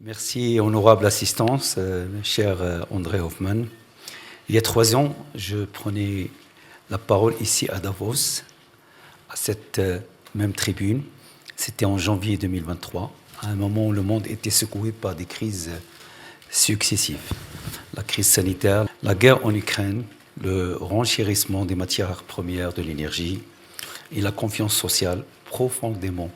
Merci, honorable assistance, cher André Hoffmann. Il y a 3 ans, je prenais la parole ici à Davos, à cette même tribune. C'était en janvier 2023, à un moment où le monde était secoué par des crises successives. La crise sanitaire, la guerre en Ukraine, le renchérissement des matières premières de l'énergie et la confiance sociale profondément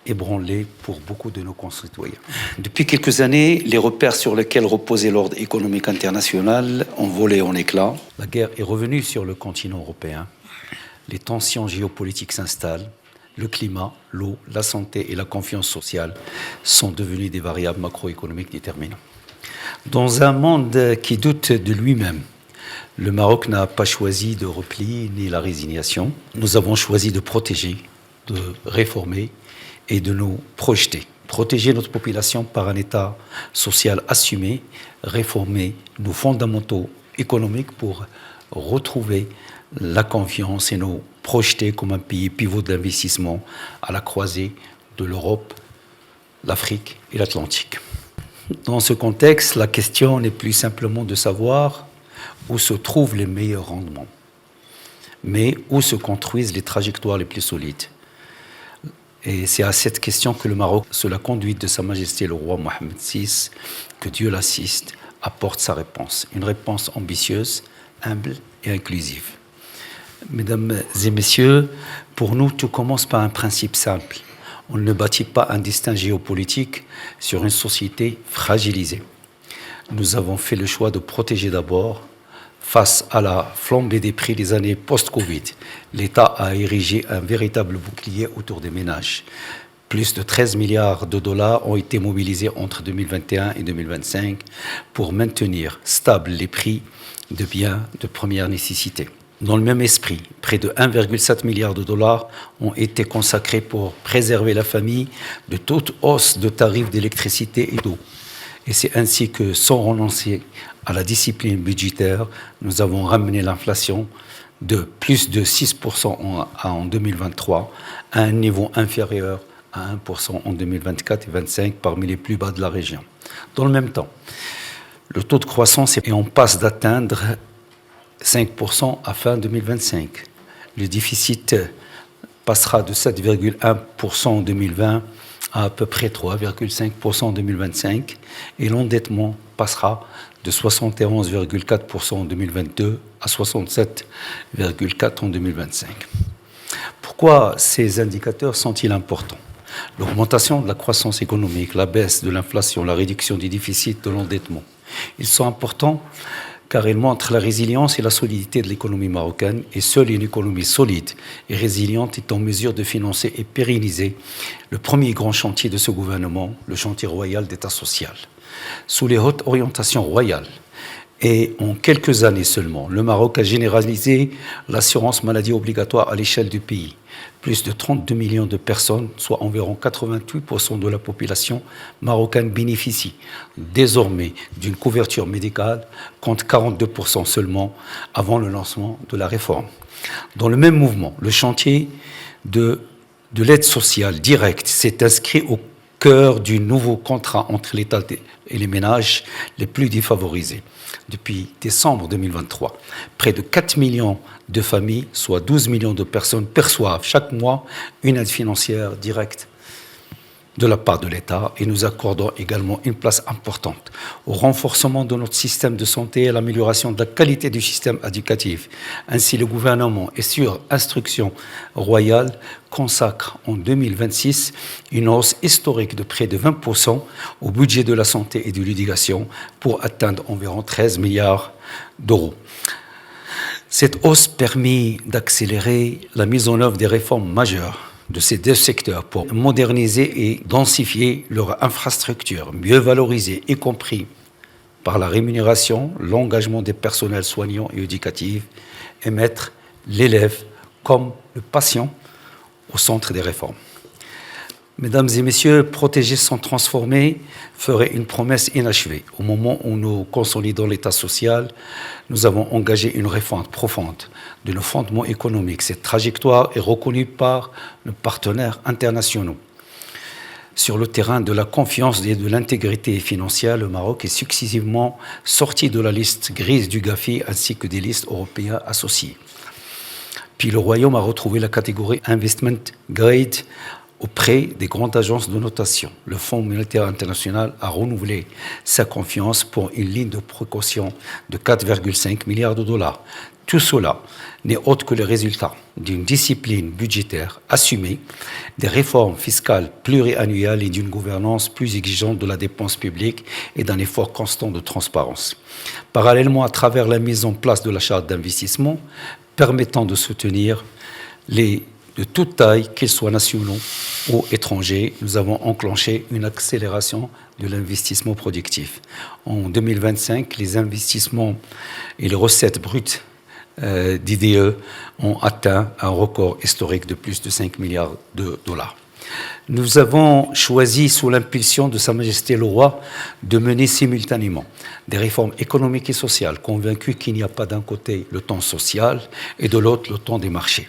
ébranlée pour beaucoup de nos concitoyens. Depuis quelques années, les repères sur lesquels reposait l'ordre économique international ont volé en éclats. La guerre est revenue sur le continent européen. Les tensions géopolitiques s'installent. Le climat, l'eau, la santé et la confiance sociale sont devenus des variables macroéconomiques déterminantes. Dans un monde qui doute de lui-même, le Maroc n'a pas choisi de repli ni la résignation. Nous avons choisi de protéger, de réformer et de nous projeter. Protéger notre population par un État social assumé, réformer nos fondamentaux économiques pour retrouver la confiance et nous projeter comme un pays pivot d'investissement à la croisée de l'Europe, l'Afrique et l'Atlantique. Dans ce contexte, la question n'est plus simplement de savoir où se trouvent les meilleurs rendements, mais où se construisent les trajectoires les plus solides. Et c'est à cette question que le Maroc, sous la conduite de Sa Majesté le roi Mohammed VI, que Dieu l'assiste, apporte sa réponse. Une réponse ambitieuse, humble et inclusive. Mesdames et messieurs, pour nous, tout commence par un principe simple. On ne bâtit pas un destin géopolitique sur une société fragilisée. Nous avons fait le choix de protéger d'abord. Face à la flambée des prix des années post-Covid, l'État a érigé un véritable bouclier autour des ménages. Plus de 13 milliards de dollars ont été mobilisés entre 2021 et 2025 pour maintenir stables les prix de biens de première nécessité. Dans le même esprit, près de 1,7 milliard de dollars ont été consacrés pour préserver la famille de toute hausse de tarifs d'électricité et d'eau. Et c'est ainsi que, sans renoncer à la discipline budgétaire, nous avons ramené l'inflation de plus de 6% en 2023 à un niveau inférieur à 1% en 2024 et 2025, parmi les plus bas de la région. Dans le même temps, le taux de croissance est en passe d'atteindre 5% à fin 2025. Le déficit passera de 7,1% en 2020 à peu près 3,5% en 2025 et l'endettement passera de 71,4% en 2022 à 67,4% en 2025. Pourquoi ces indicateurs sont-ils importants ? L'augmentation de la croissance économique, la baisse de l'inflation, la réduction du déficit, de l'endettement. Ils sont importants car ils montrent la résilience et la solidité de l'économie marocaine, et seule une économie solide et résiliente est en mesure de financer et pérenniser le premier grand chantier de ce gouvernement, le chantier royal d'État social. Sous les hautes orientations royales, et en quelques années seulement, le Maroc a généralisé l'assurance maladie obligatoire à l'échelle du pays. Plus de 32 millions de personnes, soit environ 88% de la population marocaine, bénéficient désormais d'une couverture médicale, contre 42% seulement avant le lancement de la réforme. Dans le même mouvement, le chantier de l'aide sociale directe s'est inscrit au cœur du nouveau contrat entre l'État et les ménages les plus défavorisés. Depuis décembre 2023, près de 4 millions de familles, soit 12 millions de personnes, perçoivent chaque mois une aide financière directe de la part de l'État, et nous accordons également une place importante au renforcement de notre système de santé et à l'amélioration de la qualité du système éducatif. Ainsi, le gouvernement, et sur instruction royale, consacre en 2026 une hausse historique de près de 20% au budget de la santé et de l'éducation pour atteindre environ 13 milliards d'euros. Cette hausse permet d'accélérer la mise en œuvre des réformes majeures de ces 2 secteurs pour moderniser et densifier leur infrastructure, mieux valoriser, y compris par la rémunération, l'engagement des personnels soignants et éducatifs, et mettre l'élève comme le patient au centre des réformes. Mesdames et messieurs, protéger sans transformer ferait une promesse inachevée. Au moment où nous consolidons l'État social, nous avons engagé une réforme profonde de nos fondements économiques. Cette trajectoire est reconnue par nos partenaires internationaux. Sur le terrain de la confiance et de l'intégrité financière, le Maroc est successivement sorti de la liste grise du GAFI ainsi que des listes européennes associées. Puis le Royaume a retrouvé la catégorie Investment Grade auprès des grandes agences de notation. Le Fonds monétaire international a renouvelé sa confiance pour une ligne de précaution de 4,5 milliards de dollars. Tout cela n'est autre que le résultat d'une discipline budgétaire assumée, des réformes fiscales pluriannuelles et d'une gouvernance plus exigeante de la dépense publique et d'un effort constant de transparence. Parallèlement, à travers la mise en place de la charte d'investissement permettant de soutenir de toute taille, qu'ils soient nationaux ou étrangers, nous avons enclenché une accélération de l'investissement productif. En 2025, les investissements et les recettes brutes d'IDE ont atteint un record historique de plus de 5 milliards de dollars. Nous avons choisi, sous l'impulsion de Sa Majesté le Roi, de mener simultanément des réformes économiques et sociales, convaincus qu'il n'y a pas d'un côté le temps social et de l'autre le temps des marchés.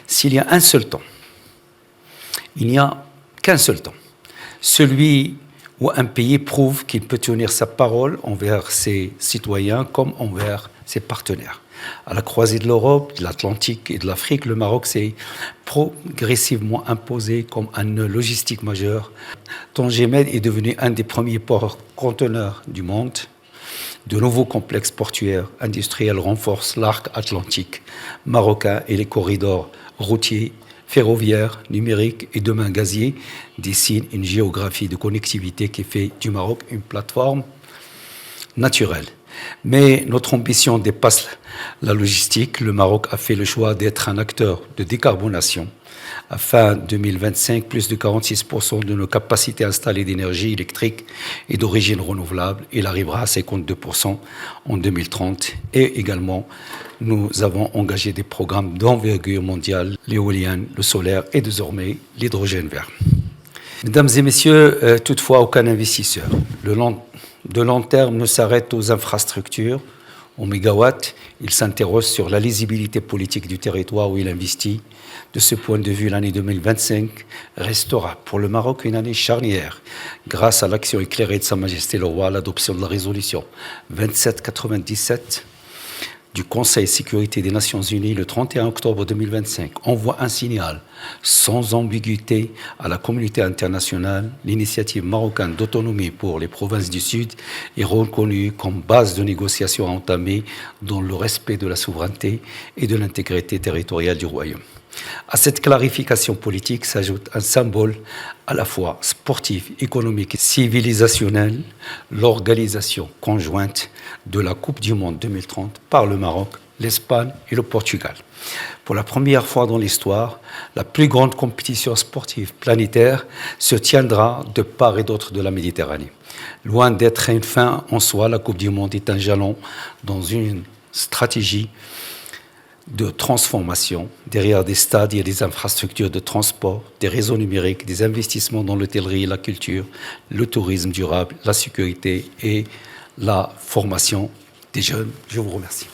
S'il y a un seul temps, il n'y a qu'un seul temps, celui où un pays prouve qu'il peut tenir sa parole envers ses citoyens comme envers ses partenaires. À la croisée de l'Europe, de l'Atlantique et de l'Afrique, le Maroc s'est progressivement imposé comme un nœud logistique majeur. Tanger Med est devenu un des premiers ports conteneurs du monde. De nouveaux complexes portuaires industriels renforcent l'arc atlantique marocain et les corridors routiers, ferroviaires, numériques et demain gaziers dessinent une géographie de connectivité qui fait du Maroc une plateforme naturelle. Mais notre ambition dépasse la logistique. Le Maroc a fait le choix d'être un acteur de décarbonation. À fin 2025, plus de 46% de nos capacités installées d'énergie électrique est d'origine renouvelable. Il arrivera à 52% en 2030. Et également, nous avons engagé des programmes d'envergure mondiale, l'éolienne, le solaire et désormais l'hydrogène vert. Mesdames et messieurs, toutefois, aucun investisseur de long terme ne s'arrête aux infrastructures, aux mégawatts. Il s'interroge sur la lisibilité politique du territoire où il investit. De ce point de vue, l'année 2025 restera pour le Maroc une année charnière, grâce à l'action éclairée de Sa Majesté le Roi, l'adoption de la résolution 2797 du Conseil de sécurité des Nations Unies le 31 octobre 2025 envoie un signal sans ambiguïté à la communauté internationale. L'initiative marocaine d'autonomie pour les provinces du Sud est reconnue comme base de négociation à entamer dans le respect de la souveraineté et de l'intégrité territoriale du Royaume. À cette clarification politique s'ajoute un symbole à la fois sportif, économique et civilisationnel, l'organisation conjointe de la Coupe du Monde 2030 par le Maroc, l'Espagne et le Portugal. Pour la première fois dans l'histoire, la plus grande compétition sportive planétaire se tiendra de part et d'autre de la Méditerranée. Loin d'être une fin en soi, la Coupe du Monde est un jalon dans une stratégie de transformation. Derrière des stades, il y a des infrastructures de transport, des réseaux numériques, des investissements dans l'hôtellerie, la culture, le tourisme durable, la sécurité et la formation des jeunes. Je vous remercie.